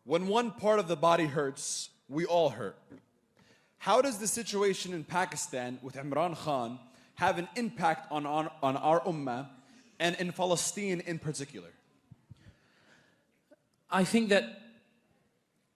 When one part of the body hurts, we all hurt. How does the situation in Pakistan with Imran Khan have an impact on our Ummah and in Palestine in particular? I think that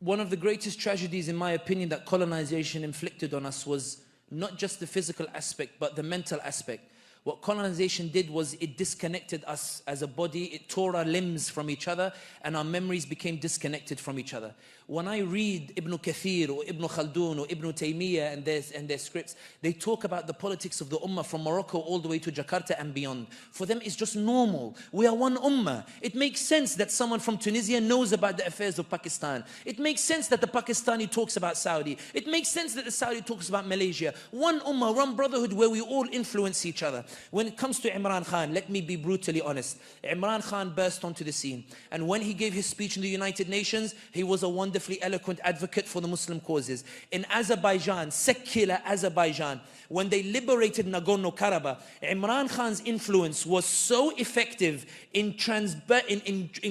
one of the greatest tragedies, in my opinion, that colonization inflicted on us was not just the physical aspect, but the mental aspect. What colonization did was it disconnected us as a body, it tore our limbs from each other, and our memories became disconnected from each other. When I read Ibn Kathir or Ibn Khaldun or Ibn Taymiyyah and their scripts, they talk about the politics of the Ummah from Morocco all the way to Jakarta and beyond. For them, it's just normal. We are one Ummah. It makes sense that someone from Tunisia knows about the affairs of Pakistan. It makes sense that the Pakistani talks about Saudi. It makes sense that the Saudi talks about Malaysia. One Ummah, one brotherhood where we all influence each other. When it comes to Imran Khan, let me be brutally honest. Imran Khan burst onto the scene. And when he gave his speech in the United Nations, he was a wonderfully eloquent advocate for the Muslim causes. In Azerbaijan, secular Azerbaijan, when they liberated Nagorno-Karabakh, Imran Khan's influence was so effective in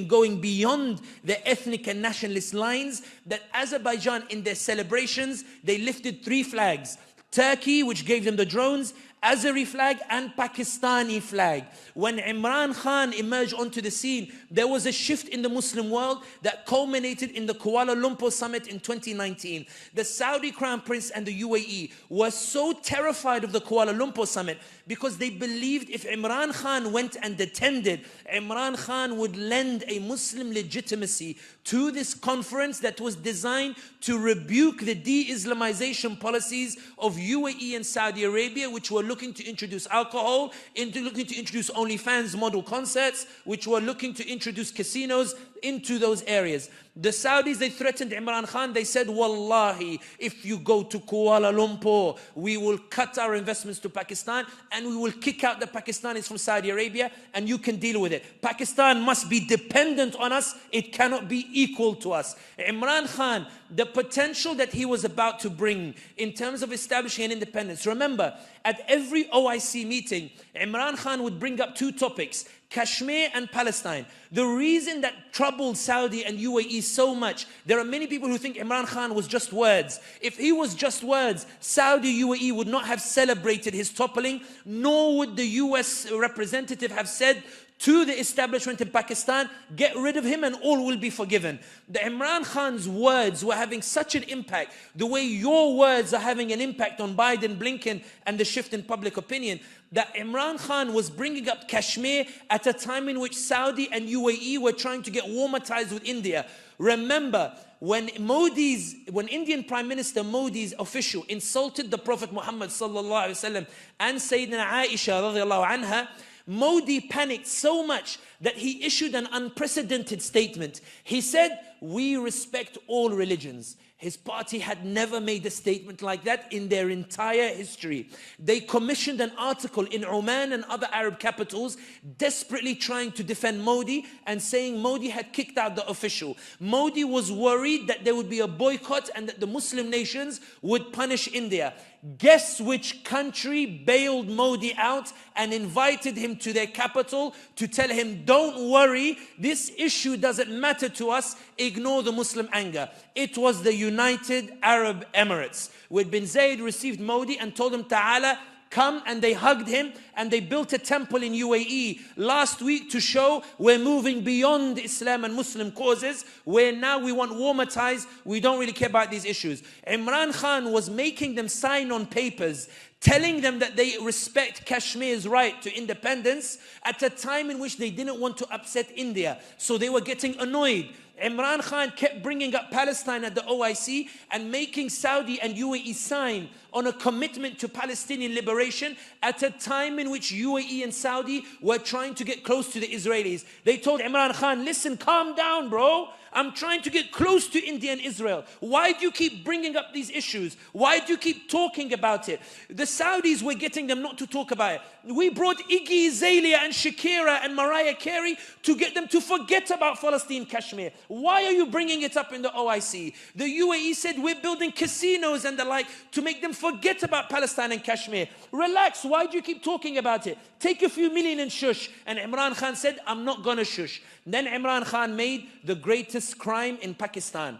going beyond the ethnic and nationalist lines that Azerbaijan, in their celebrations, they lifted 3 flags. Turkey, which gave them the drones, Azeri flag and Pakistani flag. When Imran Khan emerged onto the scene, there was a shift in the Muslim world that culminated in the Kuala Lumpur summit in 2019. The Saudi Crown Prince and the UAE were so terrified of the Kuala Lumpur summit because they believed if Imran Khan went and attended, Imran Khan would lend a Muslim legitimacy to this conference that was designed to rebuke the de-Islamization policies of UAE and Saudi Arabia, which were looking to introduce alcohol, looking to introduce OnlyFans model concerts, which were looking to introduce casinos into those areas. The Saudis, they threatened Imran Khan. They said, Wallahi, if you go to Kuala Lumpur, we will cut our investments to Pakistan and we will kick out the Pakistanis from Saudi Arabia and you can deal with it. Pakistan must be dependent on us. It cannot be equal to us. Imran Khan, the potential that he was about to bring in terms of establishing an independence. Remember, at every OIC meeting, Imran Khan would bring up 2 topics, Kashmir and Palestine. The reason that troubled Saudi and UAE so much, there are many people who think Imran Khan was just words. If he was just words, Saudi UAE would not have celebrated his toppling, nor would the US representative have said to the establishment in Pakistan, get rid of him and all will be forgiven. The Imran Khan's words were having such an impact, the way your words are having an impact on Biden, Blinken and the shift in public opinion, that Imran Khan was bringing up Kashmir at a time in which Saudi and UAE were trying to get warmer ties with India. Remember, when Indian Prime Minister Modi's official insulted the Prophet Muhammad sallallahu alaihi wasallam and Sayyidina Aisha radiallahu anha, Modi panicked so much that he issued an unprecedented statement. He said, we respect all religions. His party had never made a statement like that in their entire history. They commissioned an article in Oman and other Arab capitals desperately trying to defend Modi and saying Modi had kicked out the official. Modi was worried that there would be a boycott and that the Muslim nations would punish India. Guess which country bailed Modi out and invited him to their capital to tell him, don't worry, this issue doesn't matter to us, ignore the Muslim anger. It was the United Arab Emirates, where bin Zayed received Modi and told him, Ta'ala, come, and they hugged him and they built a temple in UAE last week to show we're moving beyond Islam and Muslim causes, where now we want warmer ties, we don't really care about these issues. Imran Khan was making them sign on papers telling them that they respect Kashmir's right to independence at a time in which they didn't want to upset India. So they were getting annoyed. Imran Khan kept bringing up Palestine at the OIC and making Saudi and UAE sign on a commitment to Palestinian liberation at a time in which UAE and Saudi were trying to get close to the Israelis. They told Imran Khan, listen, calm down, bro. I'm trying to get close to India and Israel. Why do you keep bringing up these issues? Why do you keep talking about it? The Saudis were getting them not to talk about it. We brought Iggy Azalea and Shakira and Mariah Carey to get them to forget about Palestine, Kashmir. Why are you bringing it up in the OIC? The UAE said we're building casinos and the like to make them forget about Palestine and Kashmir. Relax, why do you keep talking about it? Take a few million and shush. And Imran Khan said, I'm not going to shush. Then Imran Khan made the greatest heinous crime in Pakistan.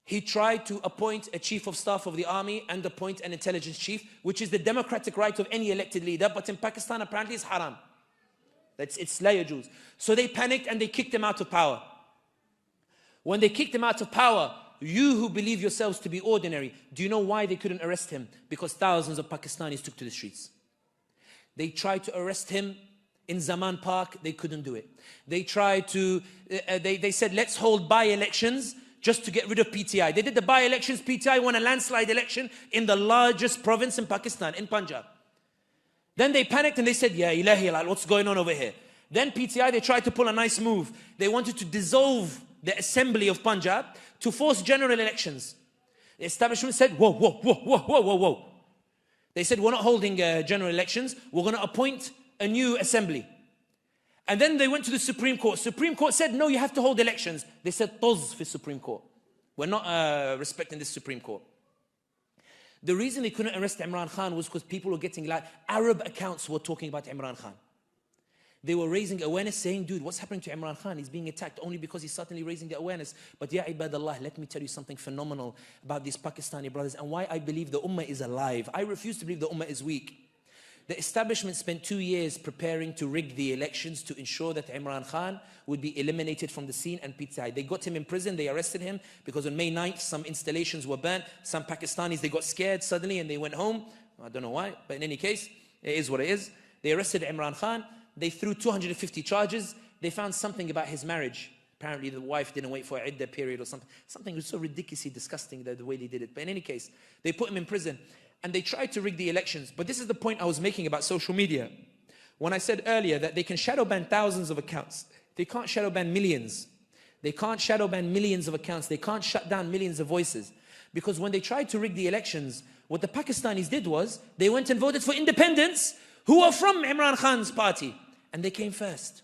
He tried to appoint a chief of staff of the army and appoint an intelligence chief, which is the democratic right of any elected leader, but in Pakistan apparently it's haram. It's la yajuz. So they panicked and they kicked him out of power. When they kicked him out of power, you who believe yourselves to be ordinary, do you know why they couldn't arrest him? Because thousands of Pakistanis took to the streets. They tried to arrest him in Zaman Park, they couldn't do it. They tried to, they said, let's hold by-elections just to get rid of PTI. They did the by-elections, PTI won a landslide election in the largest province in Pakistan, in Punjab. Then they panicked and they said, Ya ilahi, what's going on over here? Then PTI, they tried to pull a nice move. They wanted to dissolve the assembly of Punjab to force general elections. The establishment said, whoa, whoa, whoa, whoa, whoa, whoa, whoa. They said, we're not holding general elections. We're going to appoint a new assembly. And then they went to the Supreme Court. Supreme Court said, no, you have to hold elections. They said, Toz for Supreme Court. We're not respecting this Supreme Court. The reason they couldn't arrest Imran Khan was because people were getting like, Arab accounts were talking about Imran Khan. They were raising awareness saying, dude, what's happening to Imran Khan? He's being attacked only because he's certainly raising the awareness. But ya ibadallah, let me tell you something phenomenal about these Pakistani brothers and why I believe the Ummah is alive. I refuse to believe the Ummah is weak. The establishment spent 2 years preparing to rig the elections to ensure that Imran Khan would be eliminated from the scene and PTI. They got him in prison, they arrested him because on May 9th, some installations were burnt. Some Pakistanis, they got scared suddenly and they went home. I don't know why, but in any case, it is what it is. They arrested Imran Khan. They threw 250 charges. They found something about his marriage. Apparently the wife didn't wait for an iddah period or something. Something was so ridiculously disgusting the way they did it. But in any case, they put him in prison. And they tried to rig the elections. But this is the point I was making about social media. When I said earlier that they can shadow ban thousands of accounts, they can't shadow ban millions. They can't shadow ban millions of accounts. They can't shut down millions of voices. Because when they tried to rig the elections, what the Pakistanis did was, they went and voted for independents who are from Imran Khan's party. And they came first.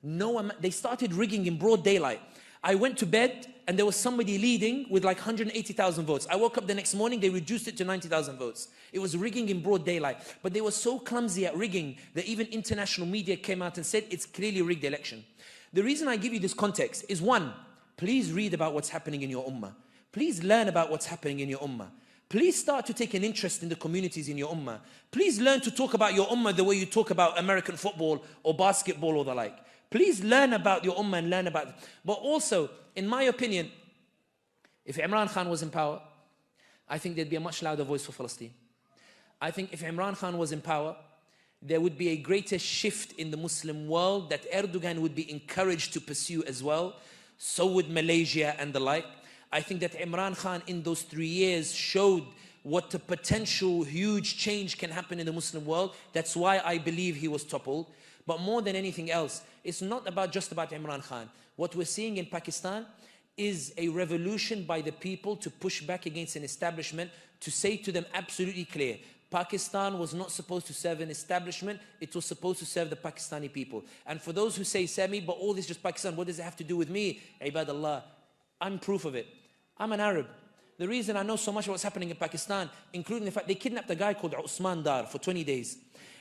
They started rigging in broad daylight. I went to bed and there was somebody leading with like 180,000 votes. I woke up the next morning, they reduced it to 90,000 votes. It was rigging in broad daylight. But they were so clumsy at rigging that even international media came out and said it's clearly a rigged election. The reason I give you this context is one, please read about what's happening in your ummah. Please learn about what's happening in your ummah. Please start to take an interest in the communities in your ummah. Please learn to talk about your ummah the way you talk about American football or basketball or the like. Please learn about your ummah and learn about it. But also, in my opinion, if Imran Khan was in power, I think there'd be a much louder voice for Palestine. I think if Imran Khan was in power, there would be a greater shift in the Muslim world that Erdogan would be encouraged to pursue as well. So would Malaysia and the like. I think that Imran Khan in those 3 years showed what the potential huge change can happen in the Muslim world. That's why I believe he was toppled. But more than anything else, it's not just about Imran Khan. What we're seeing in Pakistan is a revolution by the people to push back against an establishment, to say to them absolutely clear, Pakistan was not supposed to serve an establishment, it was supposed to serve the Pakistani people. And for those who say, Sami, but all this is just Pakistan, what does it have to do with me? Ibadallah, I'm proof of it. I'm an Arab. The reason I know so much of what's happening in Pakistan, including the fact they kidnapped a guy called Usman Dar for 20 days.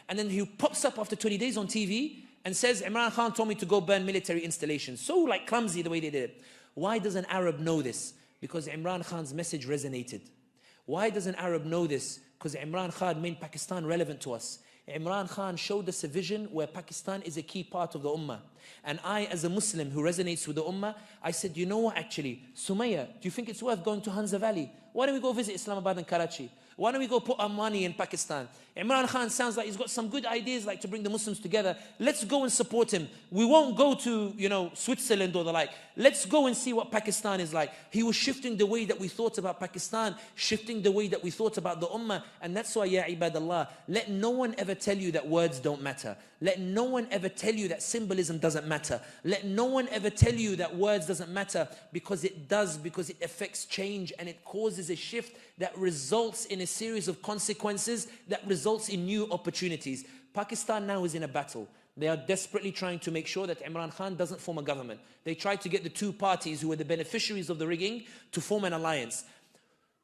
And then he pops up after 20 days on TV and says, Imran Khan told me to go burn military installations. So like clumsy the way they did it. Why does an Arab know this? Because Imran Khan's message resonated. Why does an Arab know this? Because Imran Khan made Pakistan relevant to us. Imran Khan showed us a vision where Pakistan is a key part of the Ummah. And I, as a Muslim who resonates with the Ummah, I said, you know what actually, Sumaya, do you think it's worth going to Hanza Valley? Why don't we go visit Islamabad and Karachi? Why don't we go put our money in Pakistan? Imran Khan sounds like he's got some good ideas like to bring the Muslims together. Let's go and support him. We won't go to, Switzerland or the like. Let's go and see what Pakistan is like. He was shifting the way that we thought about Pakistan, shifting the way that we thought about the Ummah. And that's why, ya ibadallah, let no one ever tell you that words don't matter. Let no one ever tell you that symbolism doesn't matter. Let no one ever tell you that words doesn't matter, because it does, because it affects change and it causes a shift that results in a series of consequences that results in new opportunities. Pakistan now is in a battle. They are desperately trying to make sure that Imran Khan doesn't form a government. They tried to get the two parties who were the beneficiaries of the rigging to form an alliance.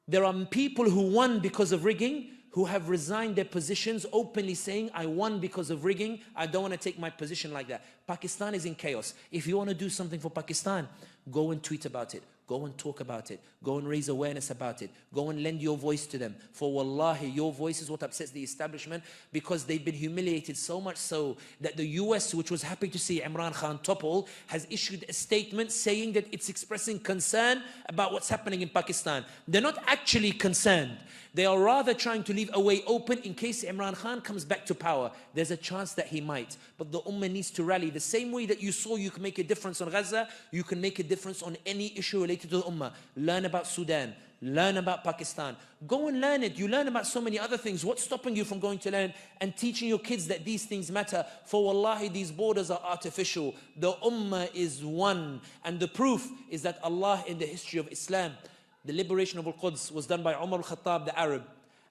There are people who won because of rigging, who have resigned their positions openly saying, I won because of rigging, I don't want to take my position like that. Pakistan is in chaos. If you want to do something for Pakistan, go and tweet about it. Go and talk about it. Go and raise awareness about it. Go and lend your voice to them. For wallahi, your voice is what upsets the establishment, because they've been humiliated so much so that the US, which was happy to see Imran Khan topple, has issued a statement saying that it's expressing concern about what's happening in Pakistan. They're not actually concerned. They are rather trying to leave a way open in case Imran Khan comes back to power. There's a chance that he might. But the Ummah needs to rally. The same way that you saw you can make a difference on Gaza, you can make a difference on any issue related to the Ummah. Learn about Sudan. Learn about Pakistan. Go and learn it. You learn about so many other things. What's stopping you from going to learn and teaching your kids that these things matter? For wallahi, these borders are artificial. The Ummah is one. And the proof is that Allah in the history of Islam, the liberation of Al-Quds was done by Umar al-Khattab, the Arab,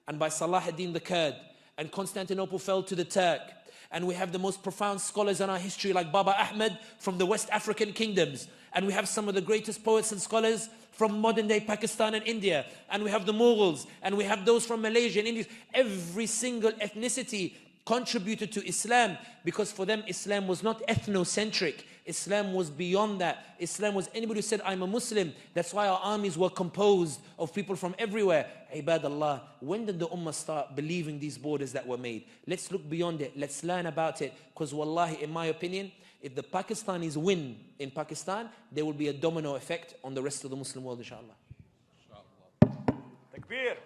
and by Salah ad-Din, the Kurd, and Constantinople fell to the Turk. And we have the most profound scholars in our history like Baba Ahmed from the West African kingdoms. And we have some of the greatest poets and scholars from modern day Pakistan and India. And we have the Mughals, and we have those from Malaysia and India. Every single ethnicity contributed to Islam, because for them Islam was not ethnocentric. Islam was beyond that. Islam was anybody who said, I'm a Muslim. That's why our armies were composed of people from everywhere. Ibadallah, when did the Ummah start believing these borders that were made? Let's look beyond it. Let's learn about it. Because wallahi, in my opinion, if the Pakistanis win in Pakistan, there will be a domino effect on the rest of the Muslim world, inshallah. Takbir.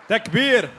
Takbir.